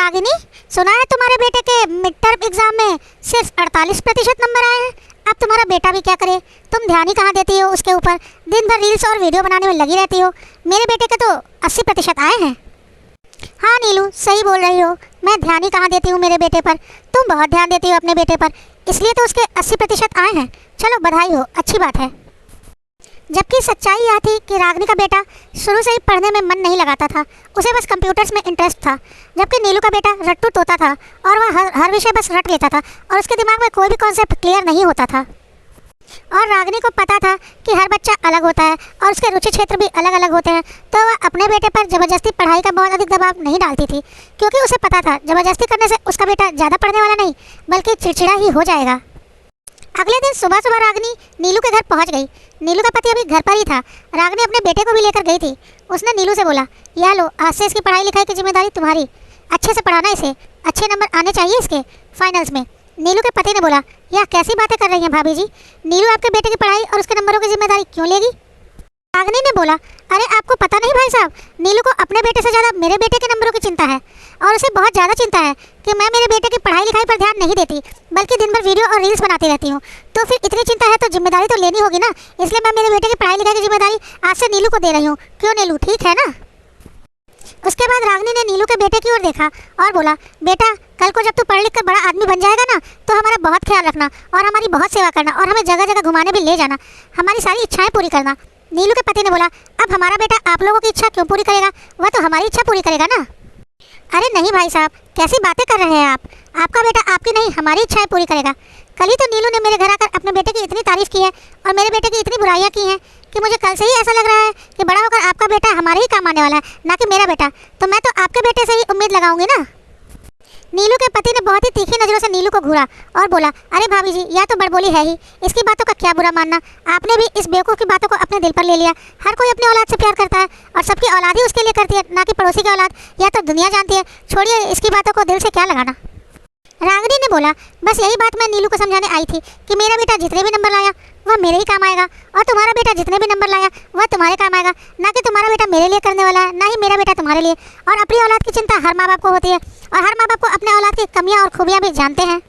रागिनी, सुना है तुम्हारे बेटे के मिड टर्म एग्जाम में सिर्फ 48% नंबर आए हैं। अब तुम्हारा बेटा भी क्या करे, तुम ध्यान ही कहाँ देती हो उसके ऊपर, दिन भर रील्स और वीडियो बनाने में लगी रहती हो। मेरे बेटे के तो 80% आए हैं। हाँ नीलू, सही बोल रही हो, मैं ध्यान ही कहाँ देती हूँ मेरे बेटे पर। तुम बहुत ध्यान देती हो अपने बेटे पर, इसलिए तो उसके 80% आए हैं। चलो बधाई हो, अच्छी बात है। जबकि सच्चाई यह थी कि रागिनी का बेटा शुरू से ही पढ़ने में मन नहीं लगाता था, उसे बस कंप्यूटर्स में इंटरेस्ट था। जबकि नीलू का बेटा रट्टू तोता था और वह हर विषय बस रट लेता था और उसके दिमाग में कोई भी कॉन्सेप्ट क्लियर नहीं होता था। और रागिनी को पता था कि हर बच्चा अलग होता है और उसके रुचि क्षेत्र भी अलग अलग होते हैं, तो वह अपने बेटे पर ज़बरदस्ती पढ़ाई का बहुत अधिक दबाव नहीं डालती थी, क्योंकि उसे पता था ज़बरदस्ती करने से उसका बेटा ज़्यादा पढ़ने वाला नहीं बल्कि चिड़चिड़ा ही हो जाएगा। अगले दिन सुबह सुबह रागिनी नीलू के घर पहुंच गई। नीलू का पति अभी घर पर ही था। रागिनी अपने बेटे को भी लेकर गई थी। उसने नीलू से बोला, यह लो, आज से इसकी पढ़ाई लिखाई की जिम्मेदारी तुम्हारी, अच्छे से पढ़ाना इसे, अच्छे नंबर आने चाहिए इसके फाइनल्स में। नीलू के पति ने बोला, यह कैसी बातें कर रही हैं भाभी जी, नीलू आपके बेटे की पढ़ाई और उसके नंबरों की जिम्मेदारी क्यों लेगी? रागिनी ने बोला, अरे आपको पता नहीं भाई साहब, नीलू को अपने बेटे से ज़्यादा मेरे बेटे के नंबरों की चिंता है और उसे बहुत ज़्यादा चिंता है कि मैं मेरे बेटे की पढ़ाई लिखाई पर ध्यान नहीं देती बल्कि दिन भर वीडियो और रील्स बनाती रहती हूँ। तो फिर इतनी चिंता है तो जिम्मेदारी तो लेनी होगी ना, इसलिए मैं मेरे बेटे की पढ़ाई लिखाई की जिम्मेदारी आज से नीलू को दे रही हूँ। क्यों नीलू, ठीक है ना? उसके बाद रागिनी ने नीलू के बेटे की ओर देखा और बोला, बेटा कल को जब तू पढ़ लिख कर बड़ा आदमी बन जाएगा ना, तो हमारा बहुत ख्याल रखना और हमारी बहुत सेवा करना और हमें जगह जगह घुमाने भी ले जाना, हमारी सारी इच्छाएं पूरी करना। नीलू के पति ने बोला, अब हमारा बेटा आप लोगों की इच्छा क्यों पूरी करेगा, वह तो हमारी इच्छा पूरी करेगा ना। अरे नहीं भाई साहब, कैसी बातें कर रहे हैं आप, आपका बेटा आपकी नहीं हमारी इच्छाएं पूरी करेगा। कल ही तो नीलू ने मेरे घर आकर अपने बेटे की इतनी तारीफ की है और मेरे बेटे की इतनी बुराइयां की हैं कि मुझे कल से ही ऐसा लग रहा है कि बड़ा होकर आपका बेटा हमारे ही काम आने वाला है, ना कि मेरा बेटा। तो मैं तो आपके बेटे से ही उम्मीद लगाऊंगी ना। नीलू के पति ने बहुत ही तीखी नज़रों से नीलू को घूरा और बोला, अरे भाभी जी, यह तो बड़बोली है ही, इसकी बातों का क्या बुरा मानना, आपने भी इस बेवकूफ़ की बातों को अपने दिल पर ले लिया। हर कोई अपनी औलाद से प्यार करता है और सबकी औलाद ही उसके लिए करती है, ना कि पड़ोसी की औलाद। यह तो दुनिया जानती है, छोड़िए इसकी बातों को दिल से क्या लगाना। रागिनी ने बोला, बस यही बात मैं नीलू को समझाने आई थी कि मेरा बेटा जितने भी नंबर लाया वह मेरे ही काम आएगा और तुम्हारा बेटा जितने भी नंबर लाया वह तुम्हारे काम आएगा, ना कि तुम्हारा बेटा मेरे लिए करने वाला है, ना ही मेरा बेटा तुम्हारे लिए। और अपनी औलाद की चिंता हर माँ बाप को होती है और हर माँ बाप को अपने औलाद की कमियाँ और खूबियाँ भी जानते हैं।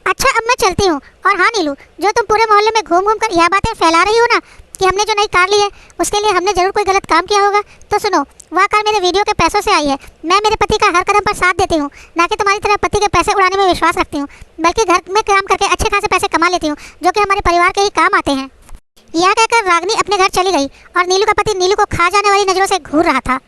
अच्छा, अब मैं चलती हूँ। और हाँ नीलू, जो तुम पूरे मोहल्ले में घूम घूम कर यह बातें फैला रही हो ना कि हमने जो नई कार ली है उसके लिए हमने ज़रूर कोई गलत काम किया होगा, तो सुनो, वह कार मेरे वीडियो के पैसों से आई है। मैं मेरे पति का हर कदम पर साथ देती हूँ, ना कि तुम्हारी तरह पति के पैसे उड़ाने में विश्वास रखती हूँ, बल्कि घर में काम करके अच्छे खासे पैसे कमा लेती हूँ जो कि हमारे परिवार के ही काम आते हैं। यह कहकर रागिनी अपने घर चली गई और नीलू का पति नीलू को खा जाने वाली नज़रों से घूर रहा था।